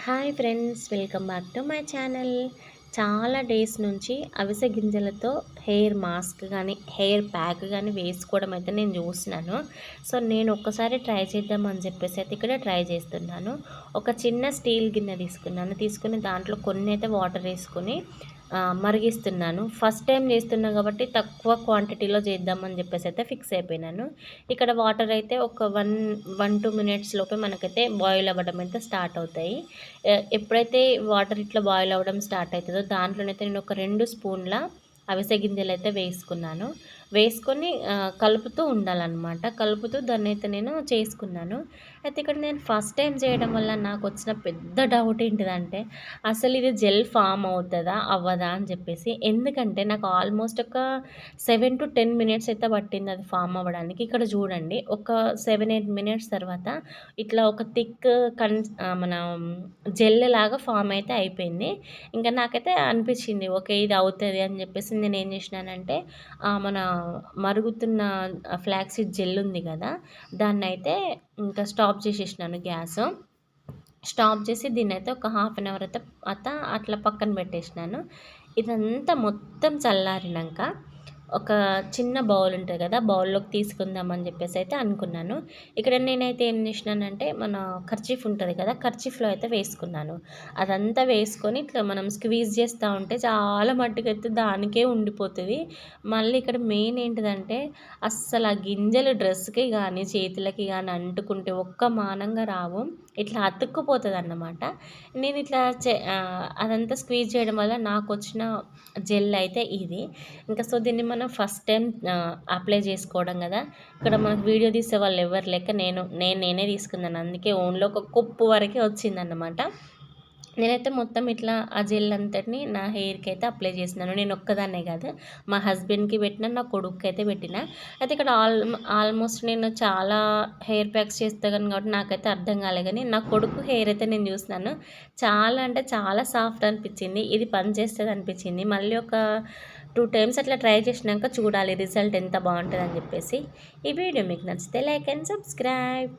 Hi friends, welcome back to my channel. చాలా days నుంచి అవిసె గింజలతో హెయిర్ మాస్క్ కానీ హెయిర్ ప్యాక్ కానీ వేసుకోవడం అయితే నేను చూస్తున్నాను. సో నేను ఒక్కసారి ట్రై చేద్దామని చెప్పేసి అయితే ఇక్కడ ట్రై చేస్తున్నాను. ఒక చిన్న స్టీల్ గిన్నె తీసుకుని దాంట్లో కొన్ని అయితే వాటర్ వేసుకొని మరిగిస్తున్నాను. ఫస్ట్ టైం చేస్తున్నా కాబట్టి తక్కువ క్వాంటిటీలో చేద్దామని చెప్పేసి అయితే ఫిక్స్ అయిపోయినాను. ఇక్కడ వాటర్ అయితే ఒక 1-2 మినిట్స్ లోపే మనకైతే బాయిల్ అవ్వడం అయితే స్టార్ట్ అవుతాయి. ఎప్పుడైతే వాటర్ ఇట్లా బాయిల్ అవ్వడం స్టార్ట్ అవుతుందో దాంట్లోనైతే నేను ఒక 2 స్పూన్ల అవిసె గింజలైతే వేసుకున్నాను. వేసుకొని కలుపుతూ ఉండాలన్నమాట. కలుపుతూ దాన్నైతే నేను చేసుకున్నాను. అయితే ఇక్కడ నేను ఫస్ట్ టైం చేయడం వల్ల నాకొచ్చిన పెద్ద డౌట్ ఏంటిదంటే, అసలు ఇది జెల్ ఫామ్ అవుతదా? అవ్వదా? అని చెప్పేసి. ఎందుకంటే నాకు ఆల్మోస్ట్ ఒక 7-10 మినిట్స్ అయితే పట్టింది అది ఫామ్ అవ్వడానికి. ఇక్కడ చూడండి ఒక 7-8 మినిట్స్ తర్వాత ఇట్లా ఒక థిక్ మన జెల్ లాగా ఫామ్ అయితే అయిపోయింది. ఇంకా నాకైతే అనిపించింది ఓకే ఇది అవుతది అని చెప్పేసి నేనేం చేసినానంటే మన మరుగుతున్న ఫ్లాక్సీడ్ జెల్ ఉంది కదా! దాన్నైతే ఇంకా స్టాప్ చేసేసినాను గ్యాసు. స్టాప్ చేసి దీన్నైతే ఒక హాఫ్ అన్ అవర్ అయితే అట్లా పక్కన పెట్టేసినాను. ఇదంతా మొత్తం చల్లారినంక ఒక చిన్న బౌల్ ఉంటుంది కదా! బౌల్‌లోకి తీసుకుందామని చెప్పేసి అయితే అనుకున్నాను. ఇక్కడ నేనైతే ఏం చేసినానంటే మన కర్చీఫ్ ఉంటుంది కదా! కర్చీఫ్‌లో అయితే వేసుకున్నాను. అదంతా వేసుకొని ఇట్లా మనం స్క్వీజ్ చేస్తా ఉంటే చాలా మట్టుకైతే దానికే ఉండిపోతది. మళ్ళీ ఇక్కడ మెయిన్ ఏంటిదంటే అస్సలు ఆ గింజలు డ్రెస్‌కి గానీ, చేతులకి గానీ అంటుకుంటే ఒక్క మానంగా రావు. ఇట్లా అతుక్కుపోతదన్నమాట. నేను ఇట్లా అదంతా స్క్వీజ్ చేయడం వల్ల నాకొచ్చిన జెల్ అయితే ఇది. ఇంకా సో దీన్ని మనం ఫస్ట్ టైం అప్లై చేసుకోవడం కదా! ఇక్కడ మనకు వీడియో తీసే వాళ్ళు ఎవరు లేక నేనే తీసుకున్నాను. అందుకే ఓన్లీ ఒక కొప్పు వరకే వచ్చిందన్నమాట. నేనైతే మొత్తం ఇట్లా ఆ జెల్ అంతటిని నా హెయిర్‌కి అయితే అప్లై చేసినాను. నేను ఒక్కదాన్నే కాదు, మా హస్బెండ్‌కి పెట్టినా, నా కొడుకుకైతే పెట్టినా. అయితే ఇక్కడ ఆల్మోస్ట్ నేను చాలా హెయిర్ ప్యాక్స్ చేస్తాను కాబట్టి నాకైతే అర్థం కాలే కానీ నా కొడుకు హెయిర్ అయితే నేను చూసినాను. చాలా అంటే చాలా సాఫ్ట్ అనిపించింది. ఇది పనిచేస్తది అనిపించింది. మళ్ళీ ఒక 2 టైమ్స్ అట్లా ట్రై చేసినాక చూడాలి రిజల్ట్ ఎంత బాగుంటుందని చెప్పేసి. ఈ వీడియో మీకు నచ్చితే లైక్ అండ్ సబ్స్క్రైబ్.